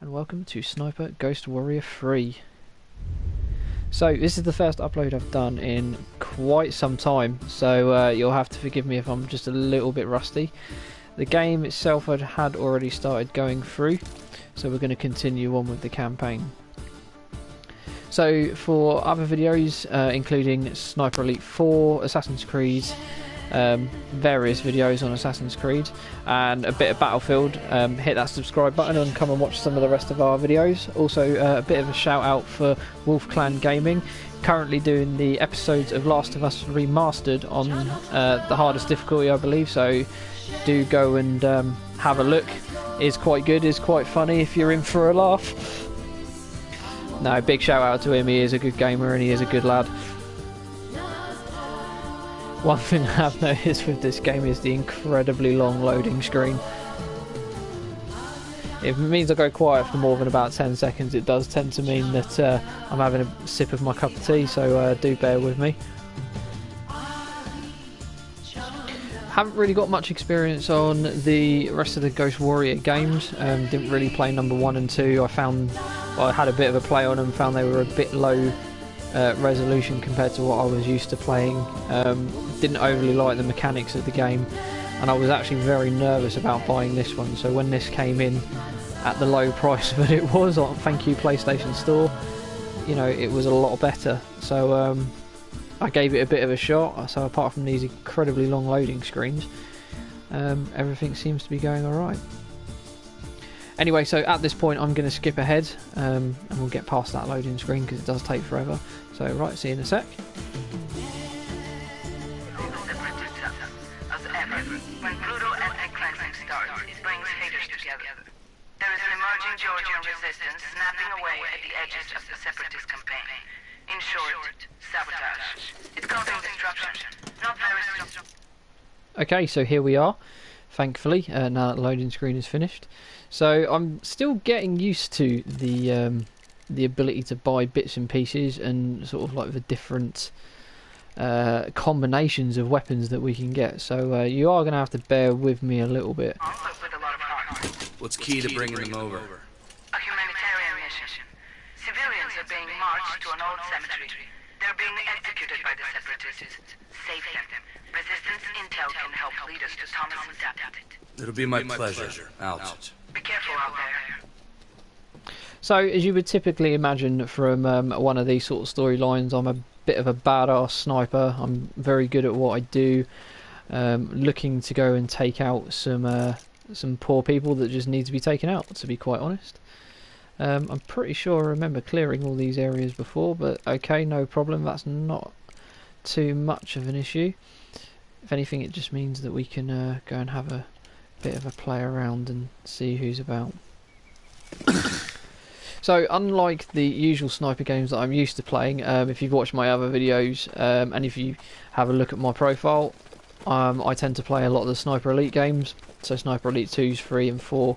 and welcome to Sniper Ghost Warrior 3. So this is the first upload I've done in quite some time, so you'll have to forgive me if I'm just a little bit rusty. The game itself I had already started going through, so we're going to continue on with the campaign. So for other videos, including Sniper Elite 4, Assassin's Creed, various videos on Assassin's Creed and a bit of Battlefield, hit that subscribe button and come and watch some of the rest of our videos. Also a bit of a shout out for Wolf Clan Gaming, currently doing the episodes of Last of Us Remastered on the hardest difficulty I believe, so do go and have a look. It's quite good, it's quite funny if you're in for a laugh. No, big shout out to him, he is a good gamer and he is a good lad. One thing I have noticed with this game is the incredibly long loading screen. If it means I go quiet for more than about 10 seconds, it does tend to mean that I'm having a sip of my cup of tea, so do bear with me. Haven't really got much experience on the rest of the Ghost Warrior games. Didn't really play number 1 and 2. I had a bit of a play on them, found they were a bit low resolution compared to what I was used to playing. Didn't overly like the mechanics of the game, and I was actually very nervous about buying this one, so when this came in at the low price that it was on thank you PlayStation Store, you know, it was a lot better, so I gave it a bit of a shot. So apart from these incredibly long loading screens, everything seems to be going alright. Anyway, so at this point I'm going to skip ahead and we'll get past that loading screen because it does take forever. So right, see you in a sec. When brutal ethnic cleansing starts, it brings haters together. There is an emerging Georgian resistance snapping away at the edges of the separatist campaign. In short, sabotage. It's causing disruption. Not very strong. Okay, so here we are, thankfully, now that the loading screen is finished. So I'm still getting used to the ability to buy bits and pieces and sort of like the different combinations of weapons that we can get. So you are going to have to bear with me a little bit. What's key to bringing them over? A humanitarian mission. Civilians are being marched to an old cemetery. They're being executed by the separatists. Save them. Resistance intel can help lead us to Thomas and Daptit. It'll be my pleasure. Out. Be careful out there. So, as you would typically imagine from one of these sort of storylines, I'm a bit of a badass sniper. I'm very good at what I do. Looking to go and take out some poor people that just need to be taken out, to be quite honest. I'm pretty sure I remember clearing all these areas before, but okay, no problem. That's not too much of an issue. If anything, it just means that we can go and have a bit of a play around and see who's about. So unlike the usual sniper games that I'm used to playing, if you've watched my other videos and if you have a look at my profile, I tend to play a lot of the Sniper Elite games, so Sniper Elite 2s, 3 and 4,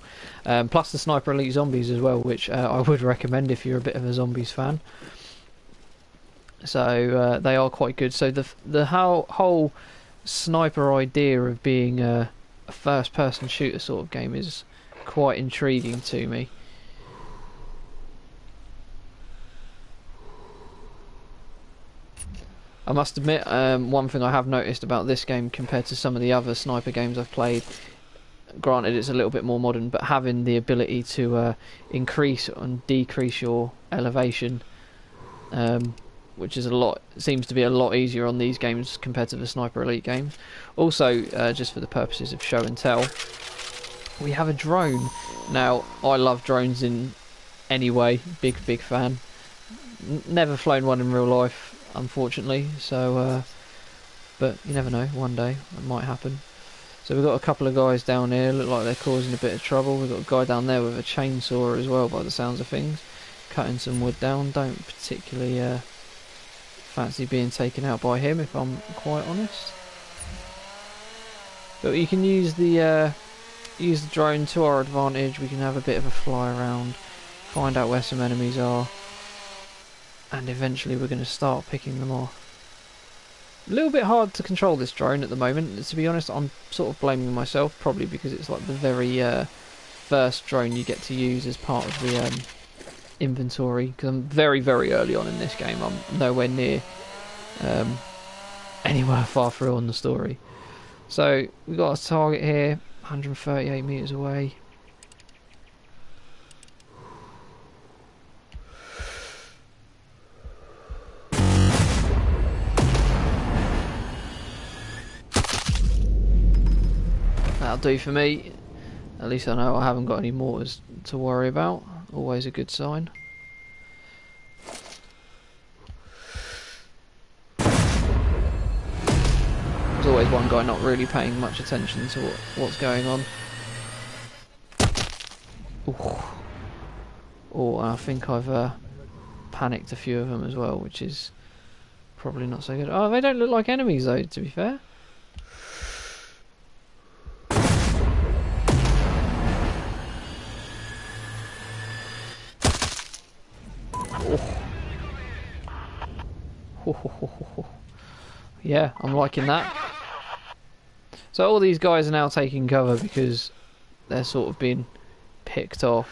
plus the Sniper Elite Zombies as well, which I would recommend if you're a bit of a Zombies fan. So they are quite good. So the whole sniper idea of being a first person shooter sort of game is quite intriguing to me. I must admit, one thing I have noticed about this game compared to some of the other sniper games I've played, granted it's a little bit more modern, but having the ability to increase and decrease your elevation, which is seems to be a lot easier on these games compared to the Sniper Elite games. Also, just for the purposes of show and tell, we have a drone. Now, I love drones in any way, big fan. Never flown one in real life, unfortunately, so but you never know, one day it might happen. So we've got a couple of guys down here, look like they're causing a bit of trouble. We've got a guy down there with a chainsaw as well, by the sounds of things, cutting some wood down. Don't particularly fancy being taken out by him, if I'm quite honest. But you can use the drone to our advantage. We can have a bit of a fly around, find out where some enemies are, and eventually we're going to start picking them off. A little bit hard to control this drone at the moment, to be honest. I'm sort of blaming myself, probably because it's like the very first drone you get to use as part of the inventory, because I'm very, very early on in this game. I'm nowhere near anywhere far through on the story. So we've got a target here, 138 meters away. That'll do for me. At least I know I haven't got any mortars to worry about. Always a good sign. There's always one guy not really paying much attention to what's going on. Ooh. Oh, and I think I've panicked a few of them as well, which is probably not so good. Oh, they don't look like enemies though, to be fair. Yeah, I'm liking that. So all these guys are now taking cover because they're sort of being picked off.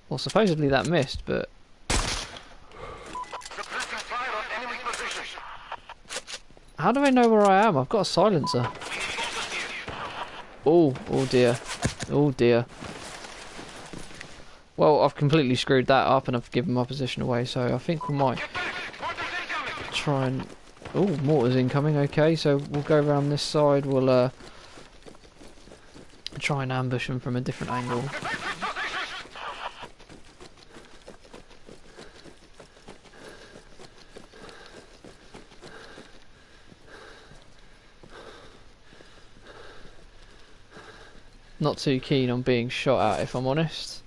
Well, supposedly that missed, but... How do I know where I am? I've got a silencer. Oh, oh dear. Oh dear. Well, I've completely screwed that up and I've given my position away, so I think we might try and... Oh, mortars incoming, okay, so we'll go around this side, we'll try and ambush them from a different angle. Not too keen on being shot at, if I'm honest.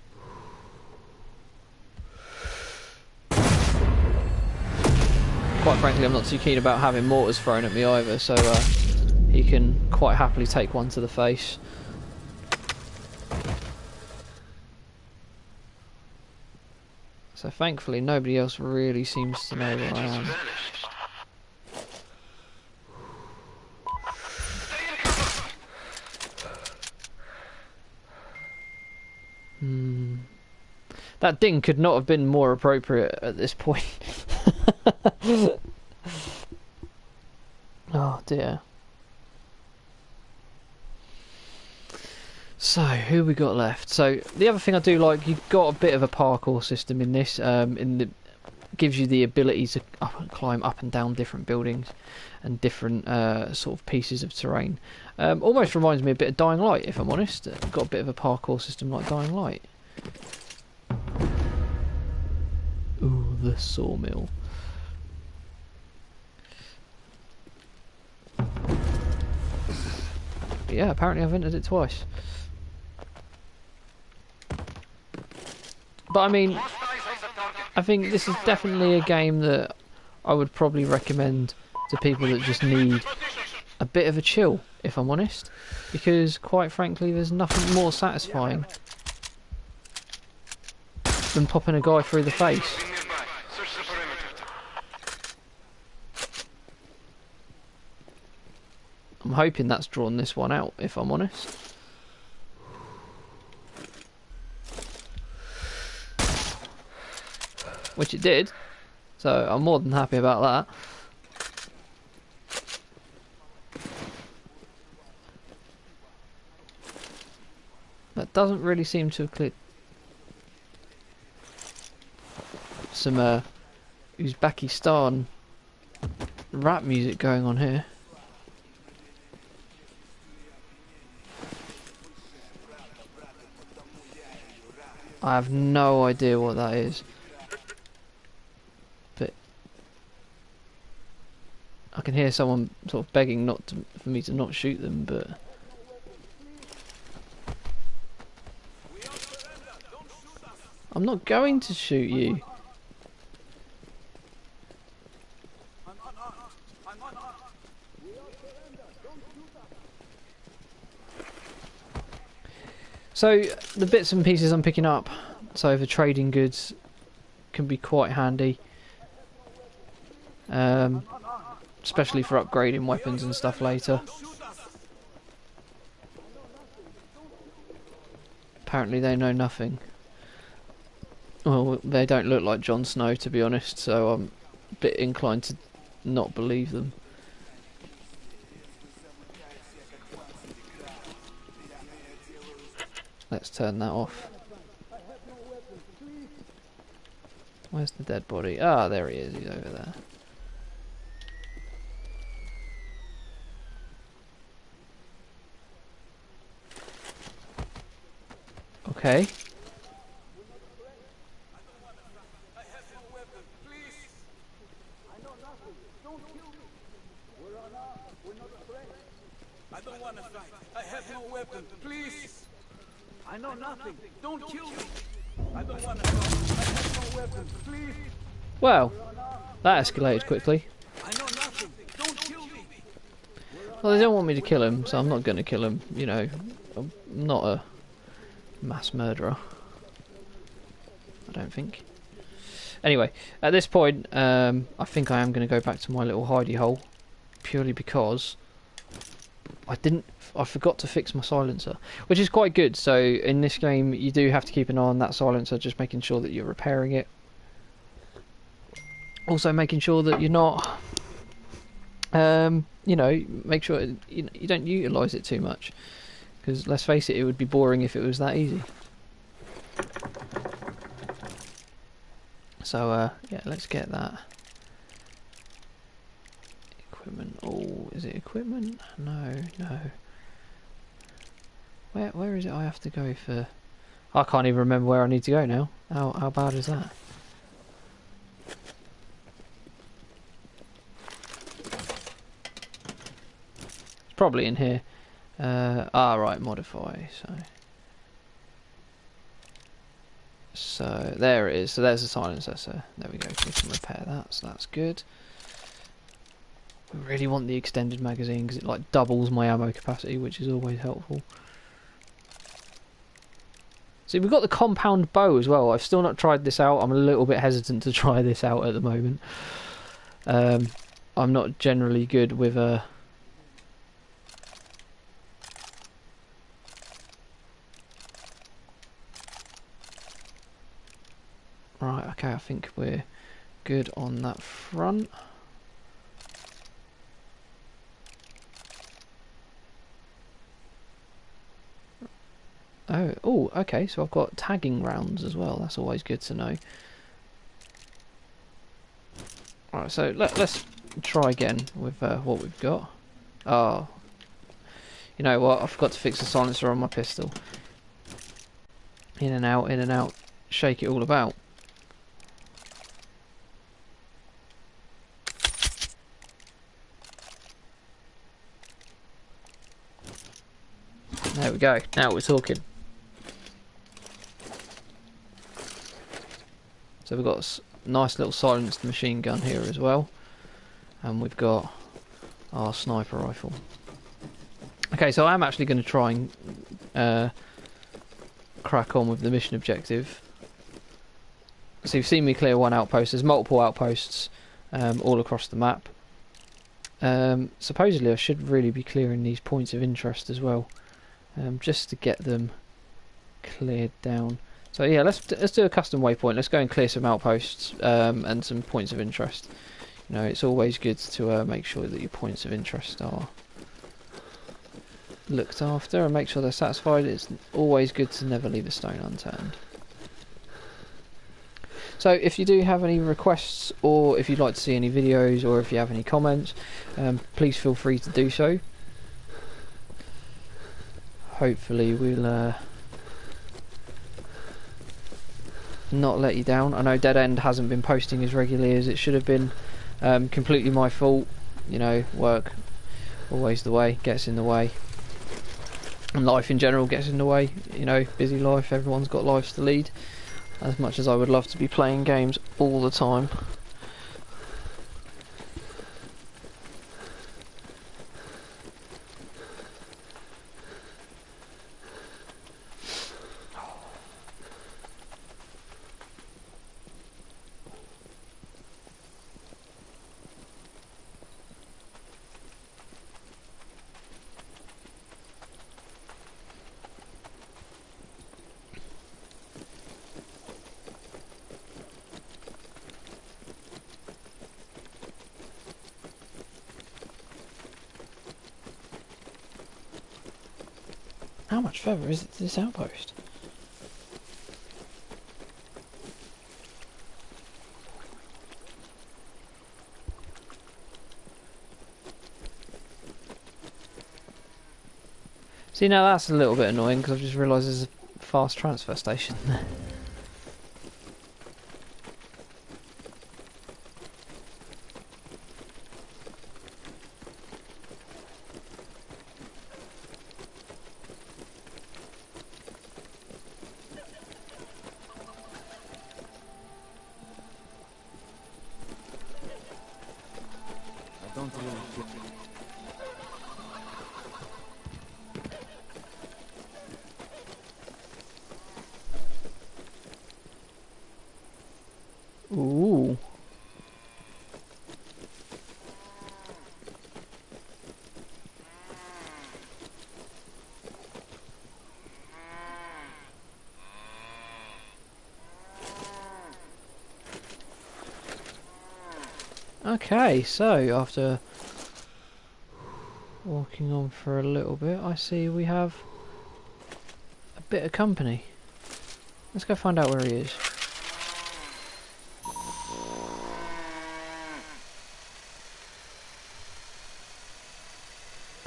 Quite frankly, I'm not too keen about having mortars thrown at me either, so he can quite happily take one to the face. So thankfully nobody else really seems to know where I am. That ding could not have been more appropriate at this point. Oh dear. So who we got left? So the other thing I do like, you've got a bit of a parkour system in this. Gives you the ability to climb up and down different buildings and different sort of pieces of terrain. Almost reminds me a bit of Dying Light, if I'm honest. Got a bit of a parkour system like Dying Light. Ooh, the sawmill. Yeah, apparently I've entered it twice. But I mean, I think this is definitely a game that I would probably recommend to people that just need a bit of a chill, if I'm honest. Because quite frankly, there's nothing more satisfying than popping a guy through the face. I'm hoping that's drawn this one out, if I'm honest. Which it did, so I'm more than happy about that. That doesn't really seem to have cleared some Uzbekistan rap music going on here. I have no idea what that is, but I can hear someone sort of begging for me to not shoot them, but I'm not going to shoot you. So the bits and pieces I'm picking up, so the trading goods can be quite handy, especially for upgrading weapons and stuff later. Apparently they know nothing. Well, they don't look like Jon Snow, to be honest, so I'm a bit inclined to not believe them. Let's turn that off. Where's the dead body? Ah, there he is. He's over there. Okay. I don't want to fight. I have no weapon. Please. I know nothing. Don't kill me. I don't want to fight. I have no weapon. Please. Well, that escalated quickly. I know nothing. Don't kill me. Well, they don't want me to kill him, so I'm not going to kill him. You know, I'm not a mass murderer. I don't think. Anyway, at this point, I think I am going to go back to my little hidey hole, purely because I forgot to fix my silencer, which is quite good. So in this game, you do have to keep an eye on that silencer, just making sure that you're repairing it. Also, making sure that you're not, you know, make sure you don't utilise it too much, because let's face it, it would be boring if it was that easy. So yeah, let's get that equipment. Oh, is it equipment? No. Where is it I have to go for? I can't even remember where I need to go now. How bad is that? It's probably in here. Right, modify. So there it is. So there's the silencer. So there we go. We can repair that. So that's good. We really want the extended magazine because it like doubles my ammo capacity, which is always helpful. See, we've got the compound bow as well. I've still not tried this out. I'm a little bit hesitant to try this out at the moment. I'm not generally good with Right, okay, I think we're good on that front. Oh, okay, so I've got tagging rounds as well. That's always good to know. Alright, so let's try again with what we've got. Oh, you know what? I forgot to fix the silencer on my pistol. In and out, shake it all about. There we go. Now we're talking. So we've got a nice little silenced machine gun here as well, and we've got our sniper rifle. Okay, so I'm actually going to try and crack on with the mission objective. So you've seen me clear one outpost. There's multiple outposts all across the map. Supposedly I should really be clearing these points of interest as well, just to get them cleared down. So yeah, let's do a custom waypoint. Let's go and clear some outposts and some points of interest. You know, it's always good to make sure that your points of interest are looked after and make sure they're satisfied. It's always good to never leave a stone unturned. So if you do have any requests, or if you'd like to see any videos, or if you have any comments, please feel free to do so. Hopefully we'll not let you down. I know Dead End hasn't been posting as regularly as it should have been. Completely my fault. You know, work always the way, gets in the way. And life in general gets in the way. You know, busy life, everyone's got lives to lead. As much as I would love to be playing games all the time. How much further is it to this outpost? See, now that's a little bit annoying because I've just realised there's a fast transfer station there. I don't really get Ooh. Okay, so after walking on for a little bit, I see we have a bit of company. Let's go find out where he is.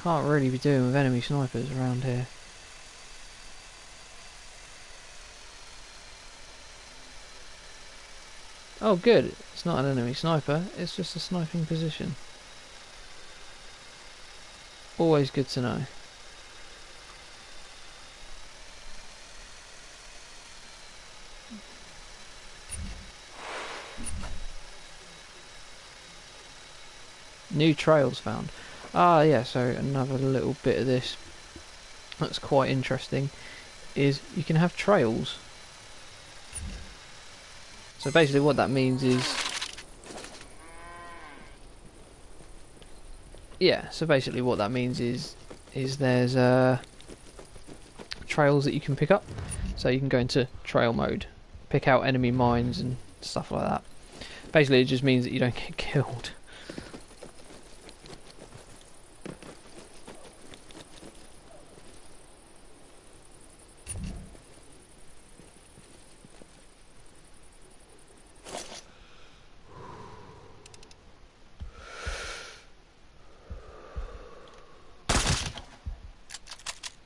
Can't really be doing with enemy snipers around here. Oh good, it's not an enemy sniper, it's just a sniping position. Always good to know. New trails found. Ah yeah, so another little bit of this that's quite interesting is you can have trails. So basically what that means is, yeah, so basically what that means is there's trails that you can pick up. So you can go into trail mode, pick out enemy mines and stuff like that. Basically it just means that you don't get killed.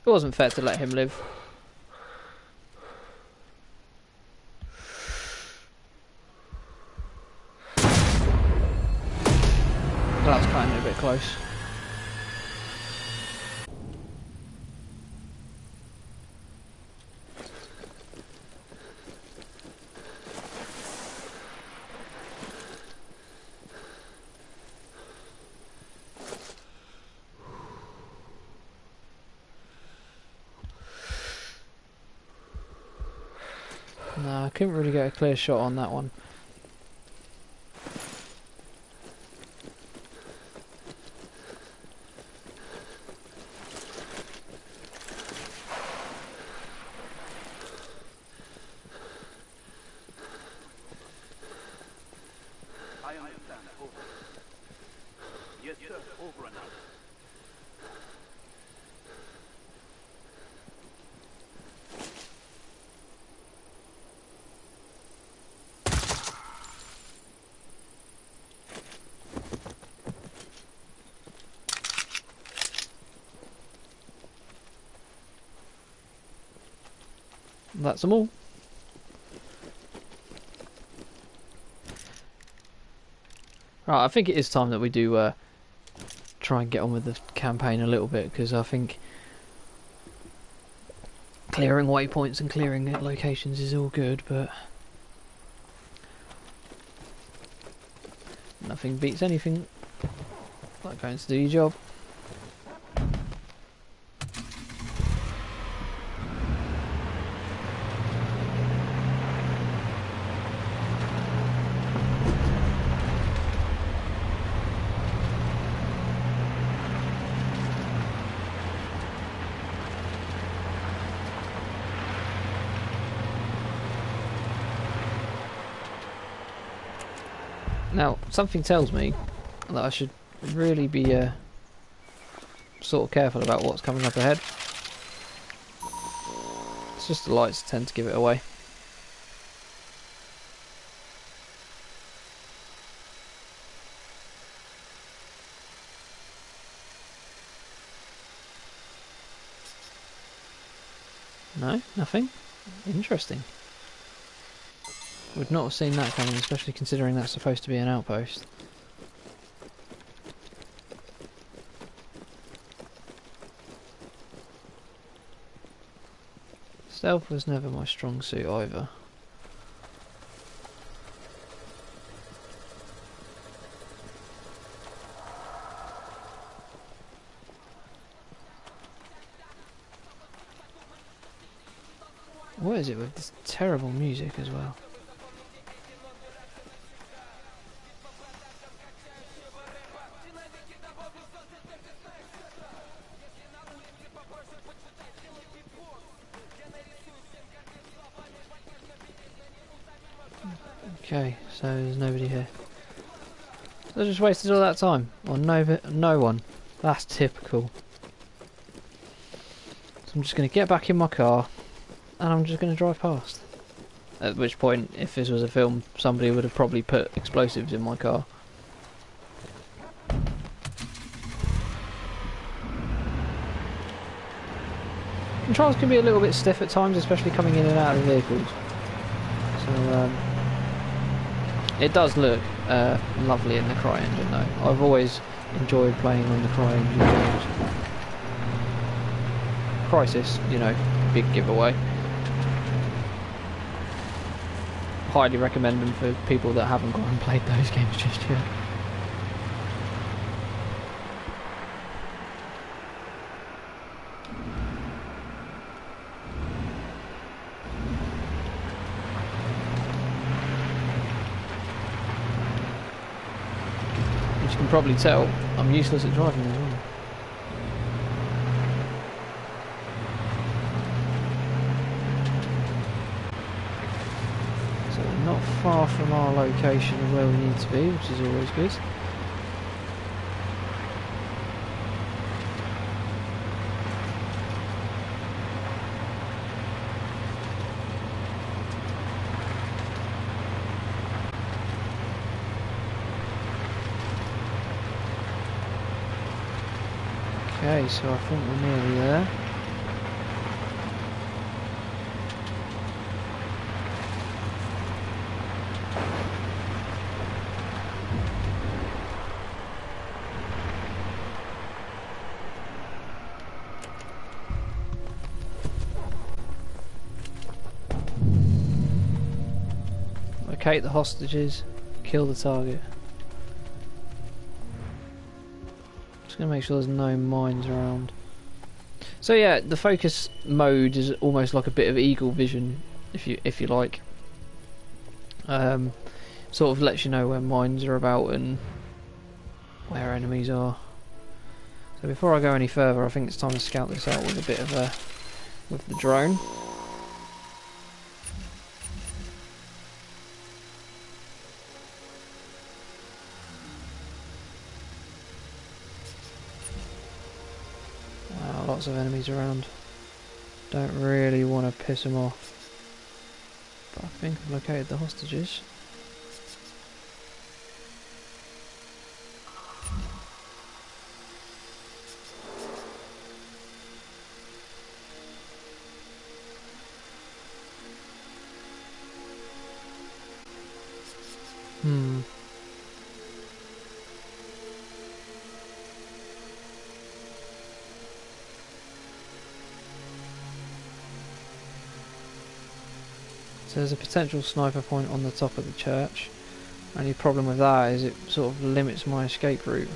It wasn't fair to let him live. That was kind of a bit close. No, I couldn't really get a clear shot on that one. I understand. Over. Yes, sir. Over and out. That's them all. Right, I think it is time that we do try and get on with the campaign a little bit, because I think clearing waypoints and clearing locations is all good, but nothing beats anything like going to do your job. Now, something tells me that I should really be sort of careful about what's coming up ahead. just the lights tend to give it away. No, nothing. Interesting. Would not have seen that coming, especially considering that's supposed to be an outpost. Stealth was never my strong suit either. What is it with this terrible music as well? Okay, so there's nobody here. So I just wasted all that time on no one. That's typical. So I'm just going to get back in my car and I'm just going to drive past. At which point, if this was a film, somebody would have probably put explosives in my car. Controls can be a little bit stiff at times, especially coming in and out of the vehicles. So, it does look lovely in the CryEngine though. I've always enjoyed playing on the CryEngine games. Crysis, you know, big giveaway. Highly recommend them for people that haven't gone and played those games just yet. As you can probably tell, I'm useless at driving as well. So we're not far from our location of where we need to be, which is always good. Okay, so I think we're nearly there. Locate the hostages, kill the target. Gonna make sure there's no mines around. So yeah, the focus mode is almost like a bit of eagle vision, if you like. Sort of lets you know where mines are about and where enemies are. So before I go any further, I think it's time to scout this out with a bit of with the drone. Lots of enemies around. Don't really want to piss them off. But I think I've located the hostages. So there's a potential sniper point on the top of the church. Only problem with that is it sort of limits my escape route.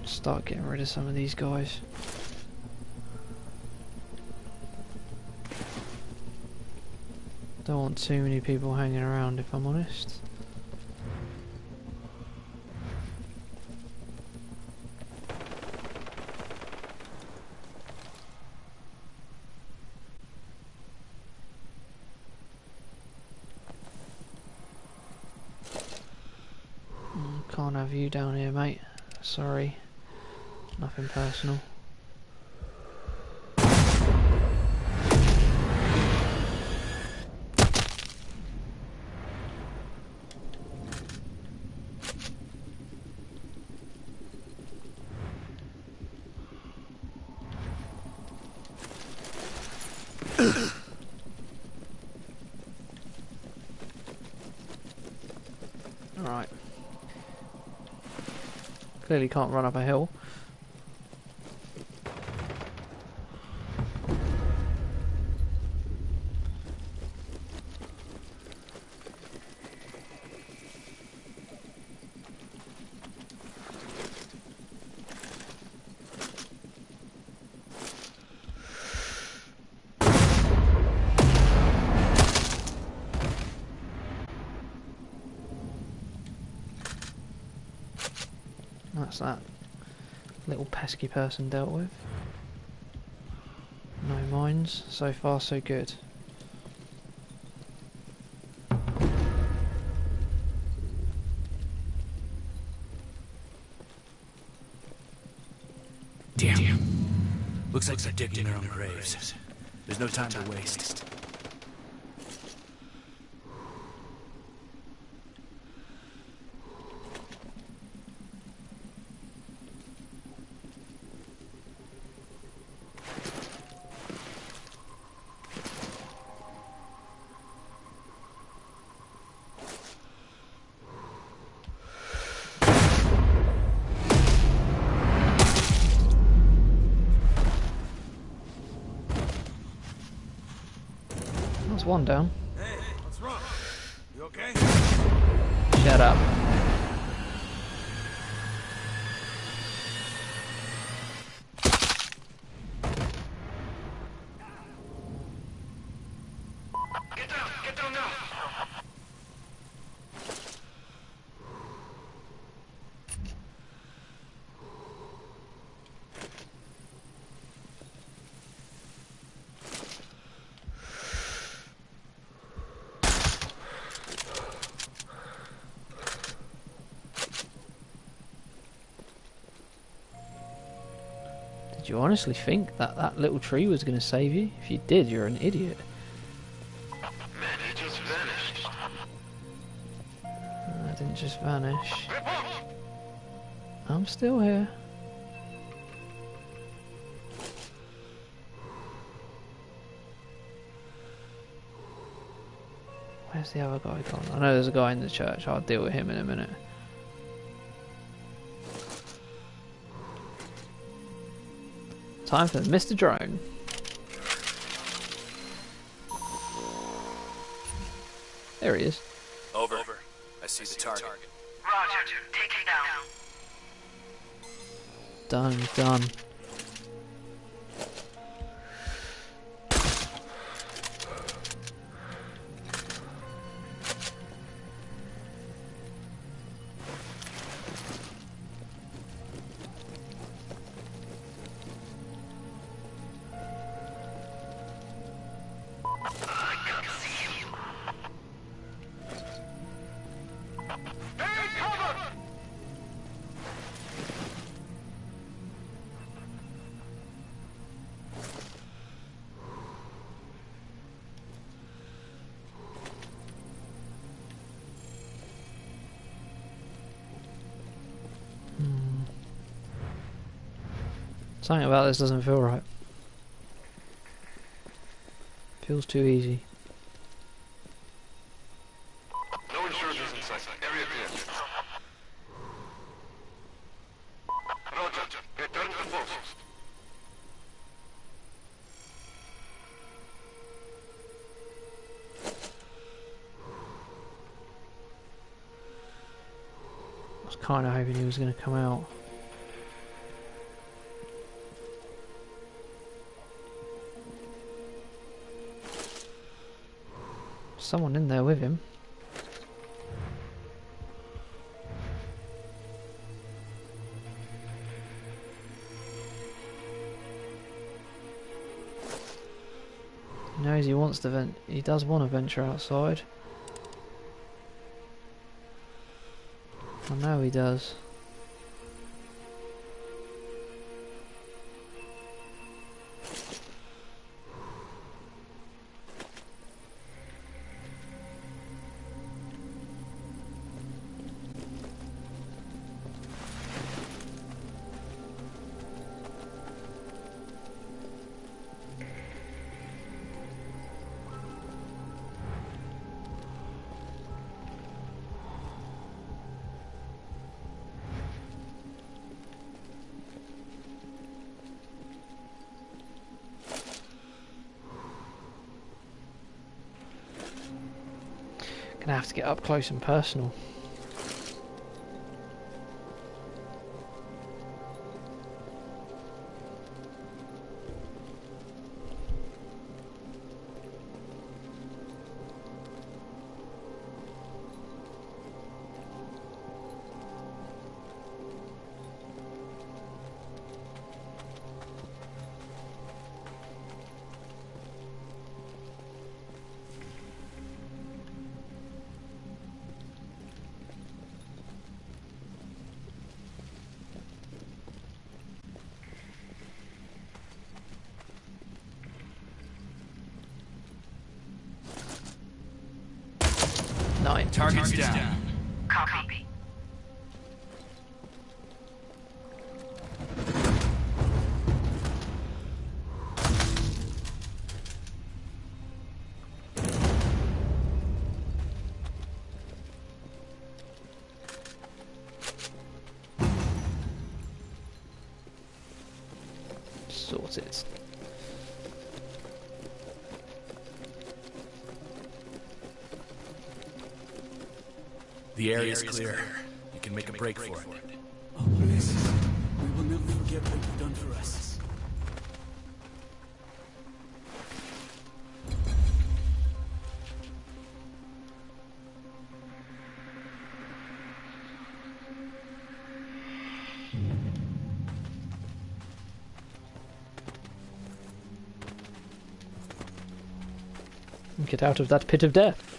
Start getting rid of some of these guys. Don't want too many people hanging around, if I'm honest. Can't have you down here, mate. Sorry. Nothing personal. Alright. Clearly can't run up a hill. That's that little pesky person dealt with. No mines. So far so good. Damn. Looks like they're digging their own graves. There's no time to waste. That's one down. Hey, what's wrong? You okay? Shut up. Get down now! Did you honestly think that that little tree was going to save you? If you did, you're an idiot. Man, he just vanished. I didn't just vanish. I'm still here. Where's the other guy gone? I know there's a guy in the church. I'll deal with him in a minute. Time for Mr. Drone. There he is. Over. I see the target. Roger. Take it down. Done, done. Something about this doesn't feel right. Feels too easy. No insurance is in sight. Area clear. Roger. Return to post. I was kind of hoping he was going to come out. Someone in there with him. He knows he wants to he does want to venture outside. I know he does. Gonna have to get up close and personal. Target's down. Copy. Sorted. The area's clear. You can make a break for it. Oh, please. We will never forget what you've done for us. Get out of that pit of death.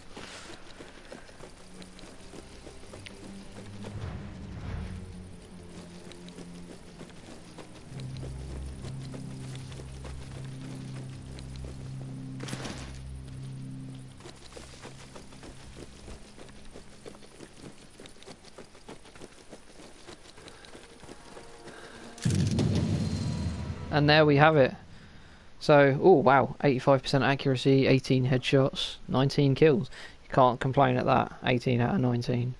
And there we have it. So, oh wow, 85% accuracy, 18 headshots, 19 kills. You can't complain at that, 18 out of 19.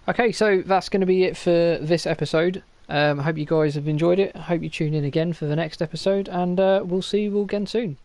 Okay, so that's going to be it for this episode. I hope you guys have enjoyed it. I hope you tune in again for the next episode, and we'll see you all again soon.